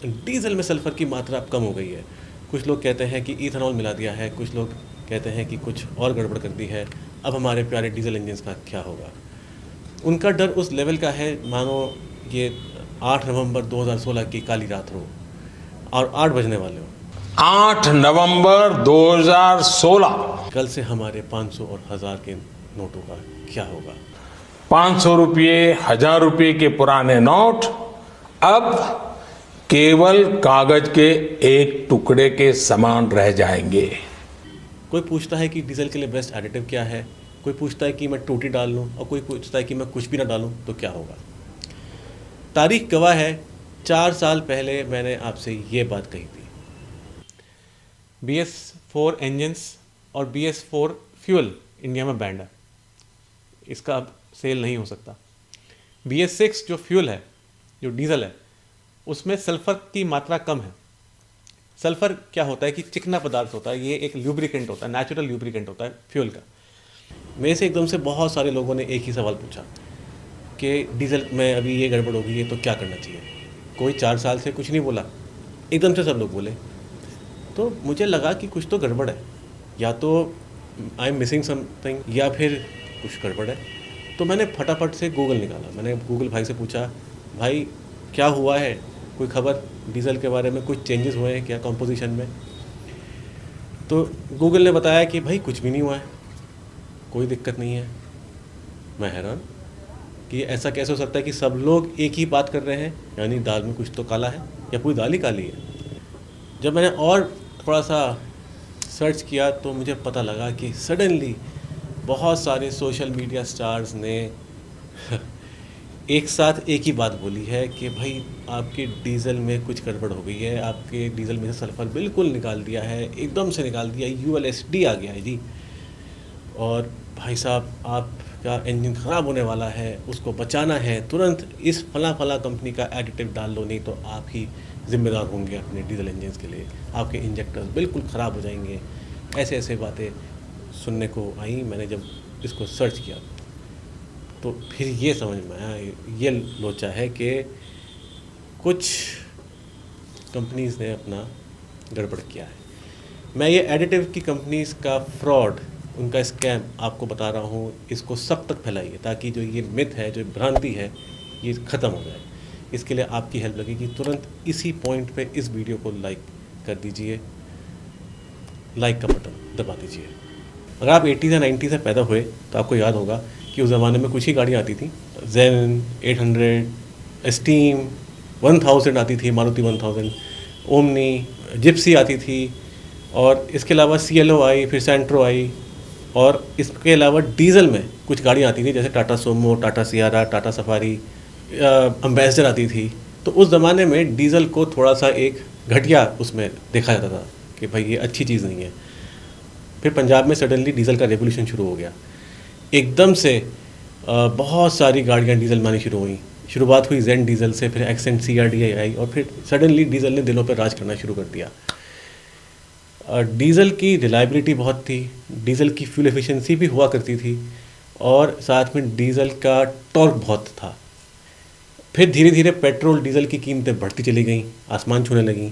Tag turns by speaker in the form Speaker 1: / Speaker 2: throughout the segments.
Speaker 1: Diesel में sulphur की मात्रा अब कम हो गई है। कुछ लोग कहते हैं कि इथेनॉल मिला दिया है, कुछ लोग कहते हैं कि कुछ और गड़बड़ कर दी है। अब हमारे प्यारे डीजल इंजन्स का क्या होगा? उनका डर उस लेवल का है मानो ये 8 नवंबर 2016 की काली रात हो और 8 बजने वाले हों।
Speaker 2: 8 नवंबर 2016
Speaker 1: कल से हमारे 500 और 1000 के नोटों का क्या होगा?
Speaker 2: 500 रुपये, 1000 रुपये के पुराने नोट अब केवल कागज के एक टुकड़े के समान रह जाएंगे।
Speaker 1: कोई पूछता है कि डीजल के लिए बेस्ट एडिटिव क्या है, कोई पूछता है कि मैं टूटी डाल लूँ और कोई पूछता है कि मैं कुछ भी ना डालूँ तो क्या होगा। तारीख गवाह है, 4 साल पहले मैंने आपसे ये बात कही थी। BS4 इंजन्स और BS4 फ्यूल इंडिया में बैंड है, इसका अब सेल नहीं हो सकता। BS6 जो फ्यूल है, जो डीजल है, उसमें सल्फ़र की मात्रा कम है। सल्फ़र क्या होता है कि चिकना पदार्थ होता है, ये एक ल्यूब्रिकेंट होता है, नेचुरल ल्यूब्रिकेंट होता है फ्यूल का। मेरे से एकदम से बहुत सारे लोगों ने एक ही सवाल पूछा कि डीजल में अभी ये गड़बड़ हो गई है तो क्या करना चाहिए। कोई 4 साल से कुछ नहीं बोला, एकदम से सब लोग बोले। तो मुझे लगा कि कुछ तो गड़बड़ है, या तो आई एम मिसिंग समथिंग या फिर कुछ गड़बड़ है। तो मैंने फटाफट से गूगल निकाला, मैंने गूगल भाई से पूछा, भाई क्या हुआ है, कोई खबर डीजल के बारे में, कुछ चेंजेस हुए हैं क्या कंपोजिशन में? तो गूगल ने बताया कि भाई कुछ भी नहीं हुआ है, कोई दिक्कत नहीं है। मैं हैरान कि ऐसा कैसे हो सकता है कि सब लोग एक ही बात कर रहे हैं, यानी दाल में कुछ तो काला है या पूरी दाल ही काली है। जब मैंने और थोड़ा सा सर्च किया तो मुझे पता लगा कि सडनली बहुत सारे सोशल मीडिया स्टार्स ने एक साथ एक ही बात बोली है कि भाई आपके डीज़ल में कुछ गड़बड़ हो गई है, आपके डीज़ल में से सल्फ़र बिल्कुल निकाल दिया है, एकदम से निकाल दिया, ULSD आ गया है जी। और भाई साहब आपका इंजन ख़राब होने वाला है, उसको बचाना है, तुरंत इस फला फला कंपनी का एडिटिव डाल लो, नहीं तो आप ही ज़िम्मेदार होंगे अपने डीजल इंजन्स के लिए, आपके इंजेक्टर्स बिल्कुल ख़राब हो जाएंगे। ऐसे ऐसे बातें सुनने को आई। मैंने जब इसको सर्च किया तो फिर ये समझ में आया, ये लोचा है कि कुछ कंपनीज़ ने अपना गड़बड़ किया है। मैं ये एडिटिव की कंपनीज़ का फ्रॉड, उनका स्कैम आपको बता रहा हूँ, इसको सब तक फैलाइए ताकि जो ये मिथ है, जो भ्रांति है, ये ख़त्म हो जाए। इसके लिए आपकी हेल्प लगेगी। तुरंत इसी पॉइंट पे इस वीडियो को लाइक कर दीजिए, लाइक का बटन दबा दीजिए। अगर आप 80s या 90s से पैदा हुए तो आपको याद होगा कि उस ज़माने में कुछ ही गाड़ियाँ आती थी, जेन 800, एस्टीम 1000 आती थी, मारुति 1000, ओमनी, जिप्सी आती थी, और इसके अलावा CLO आई, फिर सेंट्रो आई, और इसके अलावा डीजल में कुछ गाड़ियाँ आती थी जैसे Tata Sumo, Tata Sierra, Tata Safari, Ambassador आती थी। तो उस ज़माने में डीज़ल को थोड़ा सा एक घटिया उसमें देखा जाता था कि भाई ये अच्छी चीज़ नहीं है। फिर पंजाब में सडनली डीज़ल का रेवोल्यूशन शुरू हो गया, एकदम से बहुत सारी गाड़ियाँ डीजल में आनी शुरू हुई। शुरुआत हुई जेन डीजल से, फिर एक्सेंट CRDI आई, और फिर सडनली डीजल ने दिलों पर राज करना शुरू कर दिया। डीज़ल की रिलायबिलिटी बहुत थी, डीज़ल की फ्यूल एफिशिएंसी भी हुआ करती थी, और साथ में डीज़ल का टॉर्क बहुत था। फिर धीरे धीरे पेट्रोल डीज़ल की कीमतें बढ़ती चली गईं, आसमान छूने लगीं।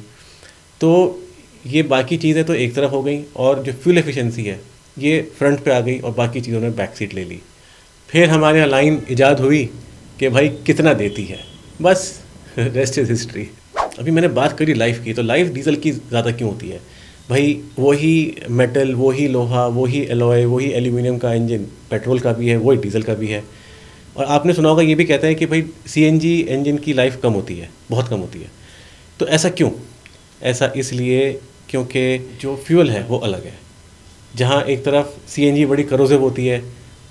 Speaker 1: तो ये बाकी चीज़ें तो एक तरफ हो गई, और जो फ्यूल एफिशिएंसी है ये फ्रंट पे आ गई, और बाकी चीज़ों ने बैक सीट ले ली। फिर हमारे यहाँ लाइन ईजाद हुई कि भाई कितना देती है, बस रेस्ट इज़ हिस्ट्री। अभी मैंने बात करी लाइफ की, तो लाइफ डीज़ल की ज़्यादा क्यों होती है? भाई वही मेटल, वही लोहा, वही एलॉय, वही एल्यूमिनियम का इंजन पेट्रोल का भी है, वही डीज़ल का भी है। और आपने सुना होगा, ये भी कहते हैं कि भाई CNG इंजन की लाइफ कम होती है, बहुत कम होती है। तो ऐसा क्यों? ऐसा इसलिए क्योंकि जो फ्यूल है वो अलग है। जहाँ एक तरफ CNG बड़ी करोसिव होती है,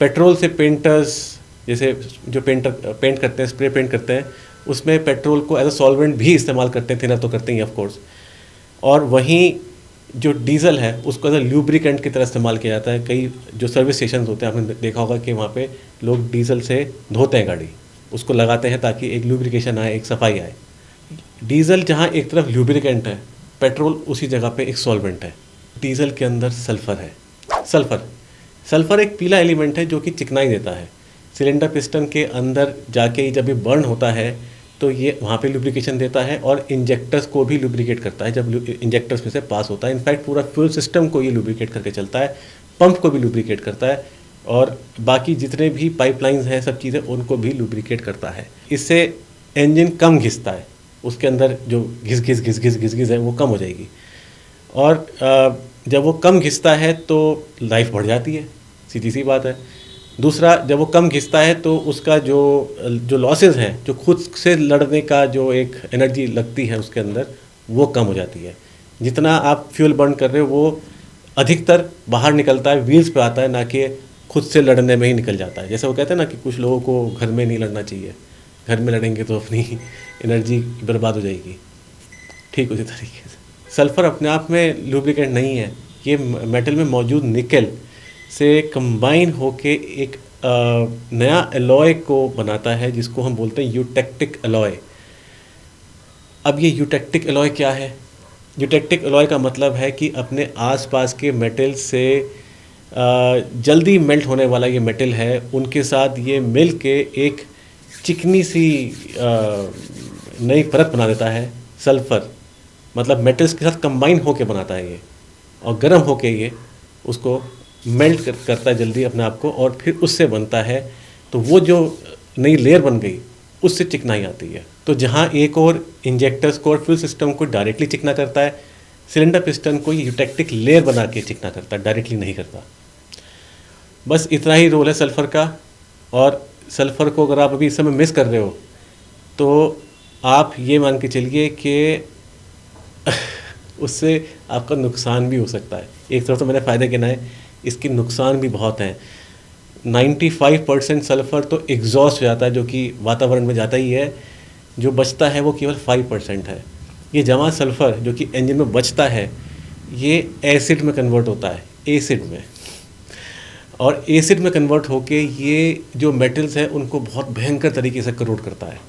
Speaker 1: पेट्रोल से पेंटर्स, जैसे जो पेंट करते हैं, स्प्रे पेंट करते हैं, उसमें पेट्रोल को एज अ सॉल्वेंट भी इस्तेमाल करते हैं, थिनर तो करते ही ऑफ कोर्स। और वहीं जो डीज़ल है उसको एज अ ल्यूब्रिकेंट की तरह इस्तेमाल किया जाता है। कई जो सर्विस स्टेशन होते हैं, आपने देखा होगा कि वहाँ पे लोग डीज़ल से धोते हैं गाड़ी, उसको लगाते हैं ताकि एक ल्यूब्रिकेशन आए, एक सफाई आए। डीज़ल जहाँ एक तरफ ल्यूब्रिकेंट है, पेट्रोल उसी जगह पे एक सॉल्वेंट है। डीज़ल के अंदर सल्फ़र है। सल्फ़र एक पीला एलिमेंट है जो कि चिकनाई देता है। सिलेंडर पिस्टन के अंदर जाके जब ये बर्न होता है तो ये वहाँ पे लुब्रिकेशन देता है और इंजेक्टर्स को भी लुब्रिकेट करता है जब इंजेक्टर्स में से पास होता है। इनफैक्ट पूरा फ्यूल सिस्टम को ये लुब्रिकेट करके चलता है, पंप को भी लुब्रिकेट करता है और बाकी जितने भी पाइपलाइंस हैं सब चीज़ें उनको भी लुब्रिकेट करता है। इससे इंजन कम घिसता है, उसके अंदर जो घिस है वो कम हो जाएगी और जब वो कम घिसता है तो लाइफ बढ़ जाती है, सीधी सी बात है। दूसरा, जब वो कम घिसता है तो उसका जो लॉसेस हैं, जो खुद से लड़ने का जो एक एनर्जी लगती है उसके अंदर, वो कम हो जाती है। जितना आप फ्यूल बर्न कर रहे हो वो अधिकतर बाहर निकलता है, व्हील्स पे आता है, ना कि खुद से लड़ने में ही निकल जाता है। जैसे वो कहते हैं ना कि कुछ लोगों को घर में नहीं लड़ना चाहिए, घर में लड़ेंगे तो अपनी एनर्जी बर्बाद हो जाएगी, ठीक उसी तरीके से सल्फ़र अपने आप में लुब्रिकेंट नहीं है। ये मेटल में मौजूद निकल से कंबाइन होके एक नया एलॉय को बनाता है जिसको हम बोलते हैं यूटेक्टिक एलॉय। अब ये यूटेक्टिक एलॉय क्या है? यूटेक्टिक एलॉय का मतलब है कि अपने आसपास के मेटल से जल्दी मेल्ट होने वाला ये मेटल है, उनके साथ ये मिल के एक चिकनी सी नई परत बना देता है। सल्फ़र मतलब मेटल्स के साथ कंबाइन होके बनाता है ये, और गर्म होके ये उसको मेल्ट करता है जल्दी अपने आप को, और फिर उससे बनता है। तो वो जो नई लेयर बन गई उससे चिकनाई आती है। तो जहाँ एक और इंजेक्टर्स को और फ्यूल सिस्टम को डायरेक्टली चिकना करता है, सिलेंडर पिस्टन को ये यूटेक्टिक लेयर बना के चिकना करता है, डायरेक्टली नहीं करता। बस इतना ही रोल है सल्फ़र का। और सल्फ़र को अगर आप अभी इस समय मिस कर रहे हो तो आप ये मान के चलिए कि उससे आपका नुकसान भी हो सकता है। एक तरफ तो मैंने फ़ायदे गिनाए, इसके नुकसान भी बहुत हैं। 95% सल्फ़र तो एग्जॉस्ट हो जाता है, जो कि वातावरण में जाता ही है। जो बचता है वो केवल 5% है। ये जमा सल्फ़र जो कि इंजन में बचता है, ये एसिड में कन्वर्ट होता है, एसिड में। और एसिड में कन्वर्ट होके ये जो मेटल्स हैं उनको बहुत भयंकर तरीके से करोड करता है।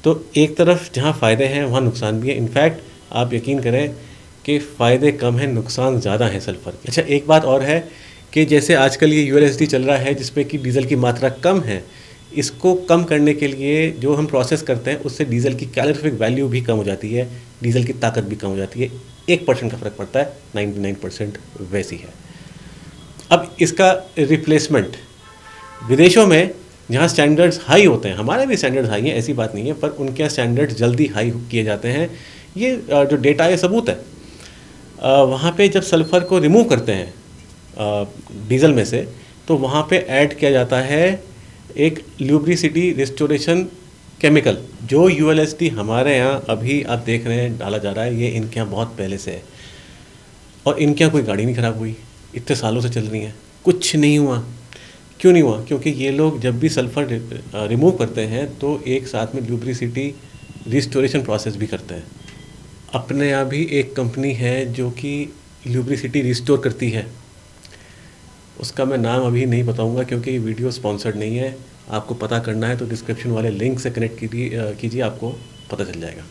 Speaker 1: तो एक तरफ जहाँ फ़ायदे हैं वहाँ नुकसान भी है। इनफैक्ट आप यकीन करें कि फ़ायदे कम हैं, नुकसान ज़्यादा हैं सल्फ़र के। अच्छा, एक बात और है कि जैसे आजकल ये ULSD चल रहा है जिसमें कि डीजल की मात्रा कम है, इसको कम करने के लिए जो हम प्रोसेस करते हैं उससे डीजल की कैलोरीफिक वैल्यू भी कम हो जाती है, डीजल की ताकत भी कम हो जाती है। 1% का फ़र्क पड़ता है, 99% वैसी है। अब इसका रिप्लेसमेंट विदेशों में जहाँ स्टैंडर्ड्स हाई होते हैं, हमारे भी स्टैंडर्ड्स हाई हैं, ऐसी बात नहीं है, पर उनके यहाँ स्टैंडर्ड्स जल्दी हाई किए जाते हैं। ये जो डेटा है सबूत है। वहाँ पे जब सल्फ़र को रिमूव करते हैं डीजल में से, तो वहाँ पे ऐड किया जाता है एक ल्यूब्रिसिटी रिस्टोरेशन केमिकल। जो ULSD हमारे यहाँ अभी आप देख रहे हैं डाला जा रहा है, ये इनके यहाँ बहुत पहले से है। और इनके यहाँ कोई गाड़ी नहीं ख़राब हुई, इतने सालों से चल रही हैं, कुछ नहीं हुआ। क्यों नहीं हुआ? क्योंकि ये लोग जब भी सल्फ़र रिमूव करते हैं तो एक साथ में ल्यूब्रिसिटी रिस्टोरेशन प्रोसेस भी करते हैं। अपने यहाँ भी एक कंपनी है जो कि ल्यूब्रिसिटी रिस्टोर करती है, उसका मैं नाम अभी नहीं बताऊंगा क्योंकि ये वीडियो स्पॉन्सर्ड नहीं है। आपको पता करना है तो डिस्क्रिप्शन वाले लिंक से कनेक्ट कीजिए, आपको पता चल जाएगा।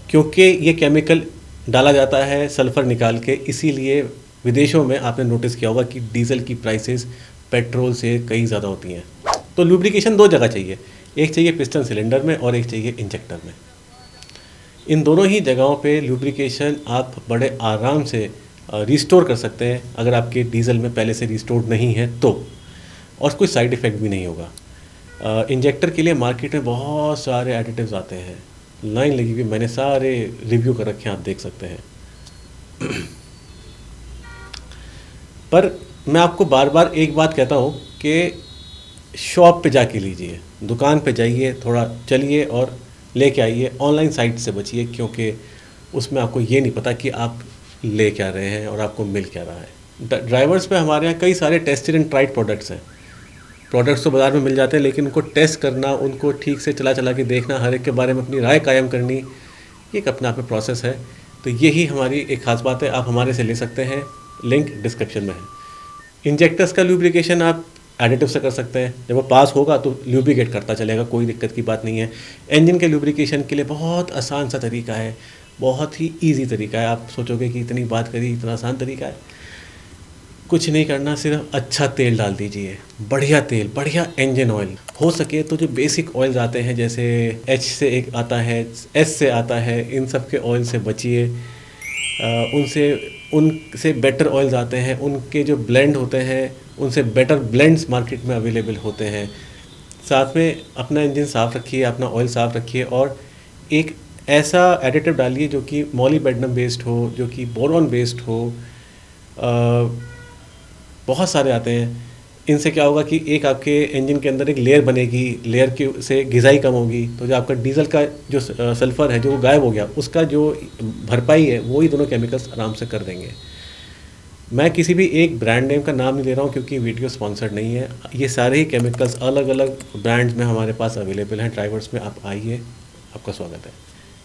Speaker 1: क्योंकि ये केमिकल डाला जाता है सल्फ़र निकाल के, इसीलिए विदेशों में आपने नोटिस किया होगा कि डीजल की प्राइसेस पेट्रोल से कहीं ज़्यादा होती हैं। तो लुब्रिकेशन 2 जगह चाहिए, एक चाहिए पिस्टन सिलेंडर में और एक चाहिए इंजेक्टर में। इन दोनों ही जगहों पे लुब्रिकेशन आप बड़े आराम से रिस्टोर कर सकते हैं अगर आपके डीजल में पहले से रिस्टोर्ड नहीं है तो, और कोई साइड इफ़ेक्ट भी नहीं होगा। इंजेक्टर के लिए मार्केट में बहुत सारे एडिटिव्स आते हैं, लाइन लगी हुई, मैंने सारे रिव्यू कर रखे हैं, आप देख सकते हैं। पर मैं आपको बार बार एक बात कहता हूँ कि शॉप पे जाके लीजिए, दुकान पे जाइए, थोड़ा चलिए और लेके आइए। ऑनलाइन साइट से बचिए क्योंकि उसमें आपको ये नहीं पता कि आप ले क्या रहे हैं और आपको मिल क्या रहा है। ड्राइवर्स पे हमारे यहाँ कई सारे टेस्टेड एंड ट्राइड प्रोडक्ट्स हैं। प्रोडक्ट्स तो बाज़ार में मिल जाते हैं, लेकिन उनको टेस्ट करना, उनको ठीक से चला के देखना, हर एक के बारे में अपनी राय कायम करनी, ये एक अपने आप में प्रोसेस है। तो यही हमारी एक ख़ास बात है। आप हमारे से ले सकते हैं, लिंक डिस्क्रिप्शन में है। इंजेक्टर्स का लुब्रिकेशन आप एडिटिव से कर सकते हैं, जब वो पास होगा तो लुब्रिकेट करता चलेगा, कोई दिक्कत की बात नहीं है। इंजन के लुब्रिकेशन के लिए बहुत आसान सा तरीका है, बहुत ही इजी तरीका है। आप सोचोगे कि इतनी बात करी, इतना आसान तरीका है। कुछ नहीं करना, सिर्फ अच्छा तेल डाल दीजिए, बढ़िया तेल, बढ़िया इंजन ऑयल। हो सके तो जो बेसिक ऑयल्स आते हैं, जैसे एच से एक आता है, एस से आता है, इन सब के ऑयल से बचिए। उनसे बेटर ऑयल्स आते हैं, उनके जो ब्लेंड होते हैं उनसे बेटर ब्लेंड्स मार्केट में अवेलेबल होते हैं। साथ में अपना इंजन साफ़ रखिए, अपना ऑयल साफ़ रखिए, और एक ऐसा एडिटिव डालिए जो कि मॉलीबेडनम बेस्ड हो, जो कि बोरॉन बेस्ड हो। बहुत सारे आते हैं। इनसे क्या होगा कि एक आपके इंजन के अंदर एक लेयर बनेगी, लेयर की से घिसाई कम होगी, तो जो आपका डीजल का जो सल्फ़र है जो वो गायब हो गया, उसका जो भरपाई है वो ही दोनों केमिकल्स आराम से कर देंगे। मैं किसी भी एक ब्रांड नेम का नाम नहीं ले रहा हूँ क्योंकि वीडियो स्पॉन्सर्ड नहीं है। ये सारे ही केमिकल्स अलग अलग ब्रांड्स में हमारे पास अवेलेबल हैं। ड्राइवर्स में आप आइए, आपका स्वागत है।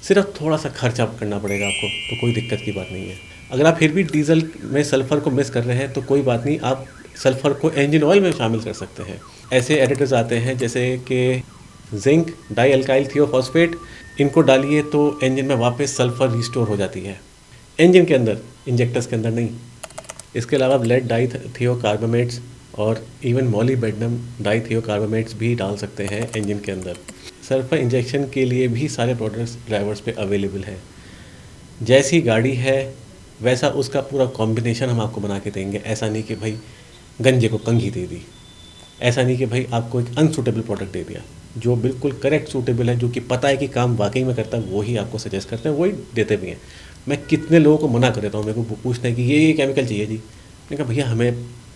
Speaker 1: सिर्फ थोड़ा सा खर्चा करना पड़ेगा आपको, तो कोई दिक्कत की बात नहीं है। अगर आप फिर भी डीजल में सल्फ़र को मिस कर रहे हैं तो कोई बात नहीं, आप सल्फ़र को इंजन ऑयल में शामिल कर सकते हैं। ऐसे एडिटिव्स आते हैं जैसे कि जिंक डाई एल्काइल थियोफॉस्फेट, इनको डालिए तो इंजन में वापस सल्फ़र रिस्टोर हो जाती है, इंजन के अंदर, इंजेक्टर्स के अंदर नहीं। इसके अलावा लेड डाई थियोकार्बोमेट्स और इवन मॉलीबेडनम डाई थियोकार्बोमेट्स भी डाल सकते हैं इंजन के अंदर। सल्फ़र इंजेक्शन के लिए भी सारे प्रोडक्ट्स ड्राइवर्स पे अवेलेबल हैं। जैसी गाड़ी है वैसा उसका पूरा कॉम्बिनेशन हम आपको बना के देंगे। ऐसा नहीं कि भाई गंजे को कंघी दे दी, ऐसा नहीं कि भाई आपको एक अनसूटेबल प्रोडक्ट दे दिया। जो बिल्कुल करेक्ट सूटेबल है, जो कि पता है कि काम वाकई में करता है, वो ही आपको सजेस्ट करते हैं, वही देते भी हैं। मैं कितने लोगों को मना कर देता हूँ, मेरे को पूछना है कि ये केमिकल चाहिए जी। मैंने कहा भैया हमें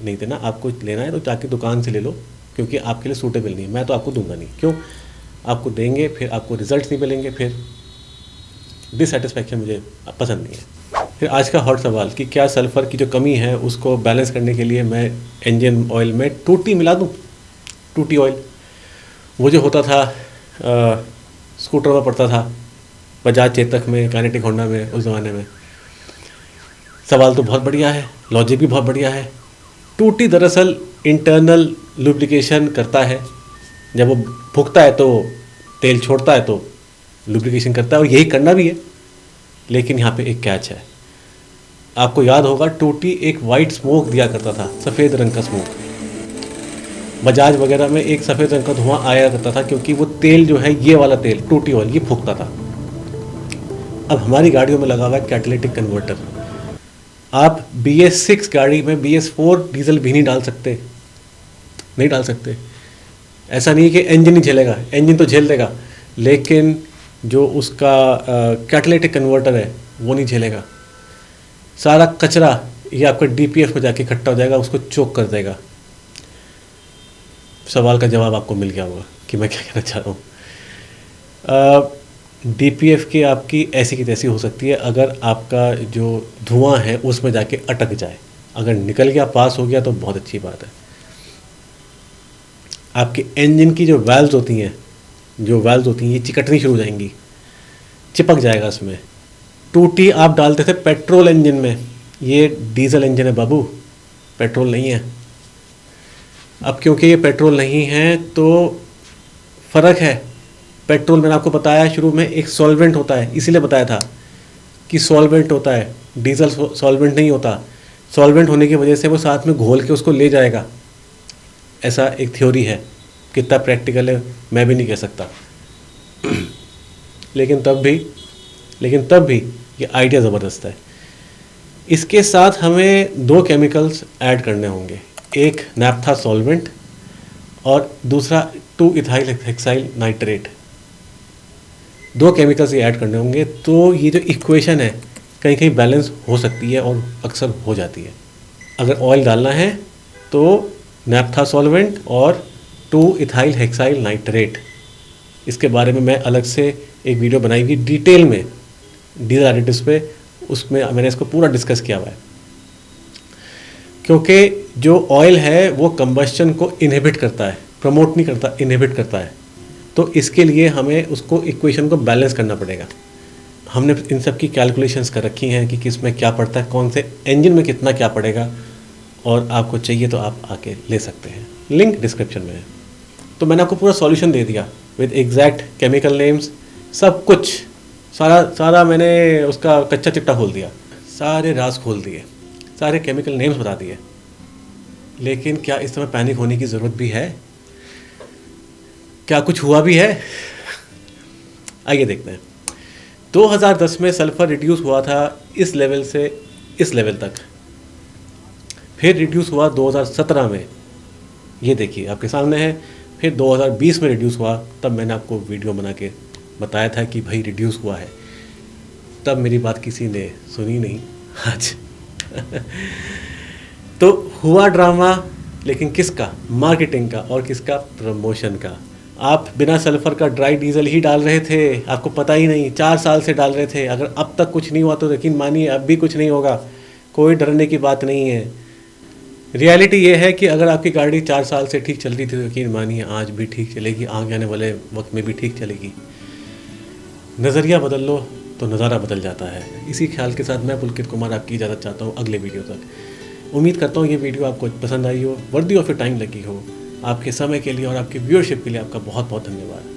Speaker 1: नहीं देना, आपको लेना है तो जाके दुकान से ले लो, क्योंकि आपके लिए सूटेबल नहीं है, मैं तो आपको दूंगा नहीं। क्यों? आपको देंगे फिर आपको रिजल्ट नहीं मिलेंगे, फिर डिससेटिस्फैक्शन मुझे पसंद नहीं है। फिर आज का हॉट सवाल कि क्या सल्फ़र की जो कमी है उसको बैलेंस करने के लिए मैं इंजन ऑयल में टूटी मिला दूँ? टूटी ऑयल वो जो होता था स्कूटर में पड़ता था, बजाज चेतक में, काइनेटिक होंडा में, उस ज़माने में। सवाल तो बहुत बढ़िया है, लॉजिक भी बहुत बढ़िया है। टूटी दरअसल इंटरनल लुब्रिकेशन करता है। जब वो फूकता है तो तेल छोड़ता है तो लुब्रिकेशन करता है, और यही करना भी है। लेकिन यहाँ पे एक कैच है। आपको याद होगा टूटी एक वाइट स्मोक दिया करता था, सफ़ेद रंग का स्मोक। बजाज वगैरह में एक सफ़ेद रंग का धुआं आया करता था, क्योंकि वो तेल जो है, ये वाला तेल टूटी ऑयल, ये फूकता था। अब हमारी गाड़ियों में लगा हुआ है कैटालिटिक कन्वर्टर। आप BS6 गाड़ी में BS4 डीजल भी नहीं डाल सकते, नहीं डाल सकते। ऐसा नहीं कि इंजन नहीं झेलेगा, इंजन तो झेल देगा, लेकिन जो उसका कैटालिटिक कन्वर्टर है वो नहीं झेलेगा। सारा कचरा ये आपका DPF में जाके इकट्ठा हो जाएगा, उसको चोक कर देगा। सवाल का जवाब आपको मिल गया होगा कि मैं क्या कहना चाह रहा हूँ। DPF की आपकी ऐसी की तैसी हो सकती है अगर आपका जो धुआं है उसमें जाके अटक जाए। अगर निकल गया, पास हो गया, तो बहुत अच्छी बात है। आपके इंजन की जो वाल्व्स होती हैं, ये चिकटनी शुरू हो जाएंगी, चिपक जाएगा उसमें। टूटी आप डालते थे पेट्रोल इंजन में, ये डीजल इंजन है बाबू, पेट्रोल नहीं है। अब क्योंकि ये पेट्रोल नहीं है तो फ़र्क है। पेट्रोल मैंने आपको बताया शुरू में एक सॉल्वेंट होता है, इसीलिए बताया था कि सॉल्वेंट होता है, डीजल सॉल्वेंट नहीं होता। सॉल्वेंट होने की वजह से वो साथ में घोल के उसको ले जाएगा, ऐसा एक थ्योरी है। कितना प्रैक्टिकल है मैं भी नहीं कह सकता लेकिन तब भी ये आइडिया ज़बरदस्त है। इसके साथ हमें 2 केमिकल्स ऐड करने होंगे, एक नैप्था सॉल्वेंट और दूसरा 2-इथाइल हेक्साइल नाइट्रेट। 2 केमिकल्स ये ऐड करने होंगे, तो ये जो इक्वेशन है कहीं कहीं बैलेंस हो सकती है और अक्सर हो जाती है। अगर ऑयल डालना है तो नैप्था सॉल्वेंट और 2-इथाइल हेक्साइल नाइट्रेट, इसके बारे में मैं अलग से एक वीडियो बनाई हुई डिटेल में डीजल एडिटिव्स पे, उसमें मैंने इसको पूरा डिस्कस किया हुआ है। क्योंकि जो ऑयल है वो कंबस्शन को इनहिबिट करता है, प्रमोट नहीं करता, इनहिबिट करता है। तो इसके लिए हमें उसको इक्वेशन को बैलेंस करना पड़ेगा। हमने इन सब की कैलकुलेशंस कर रखी हैं कि किस में क्या पड़ता है, कौन से इंजन में कितना क्या पड़ेगा, और आपको चाहिए तो आप आके ले सकते हैं, लिंक डिस्क्रिप्शन में है। तो मैंने आपको पूरा सॉल्यूशन दे दिया विद एग्जैक्ट केमिकल नेम्स, सब कुछ, सारा मैंने उसका कच्चा चिट्टा खोल दिया, सारे राज खोल दिए, सारे केमिकल नेम्स बता दिए। लेकिन क्या इस समय पैनिक होने की ज़रूरत भी है? क्या कुछ हुआ भी है? आइए देखते हैं। 2010 में सल्फ़र रिड्यूस हुआ था इस लेवल से इस लेवल तक, फिर रिड्यूस हुआ 2017 में, ये देखिए आपके सामने है। फिर 2020 में रिड्यूस हुआ, तब मैंने आपको वीडियो बना के बताया था कि भाई रिड्यूस हुआ है, तब मेरी बात किसी ने सुनी नहीं आज। तो हुआ ड्रामा, लेकिन किसका? मार्केटिंग का और किसका? प्रमोशन का। आप बिना सल्फ़र का ड्राई डीजल ही डाल रहे थे, आपको पता ही नहीं, 4 साल से डाल रहे थे। अगर अब तक कुछ नहीं हुआ तो यकीन मानिए अब भी कुछ नहीं होगा, कोई डरने की बात नहीं है। रियलिटी ये है कि अगर आपकी गाड़ी 4 साल से ठीक चल रही थी तो यकीन मानिए आज भी ठीक चलेगी, आगे आने वाले वक्त में भी ठीक चलेगी। नज़रिया बदल लो तो नज़ारा बदल जाता है। इसी ख्याल के साथ मैं पुलकित कुमार आपकी इजाज़त चाहता हूँ अगले वीडियो तक। उम्मीद करता हूँ ये वीडियो आपको पसंद आई हो, वर्दी ऑफ योर टाइम लगी हो। आपके समय के लिए और आपकी व्यूअरशिप के लिए आपका बहुत बहुत धन्यवाद।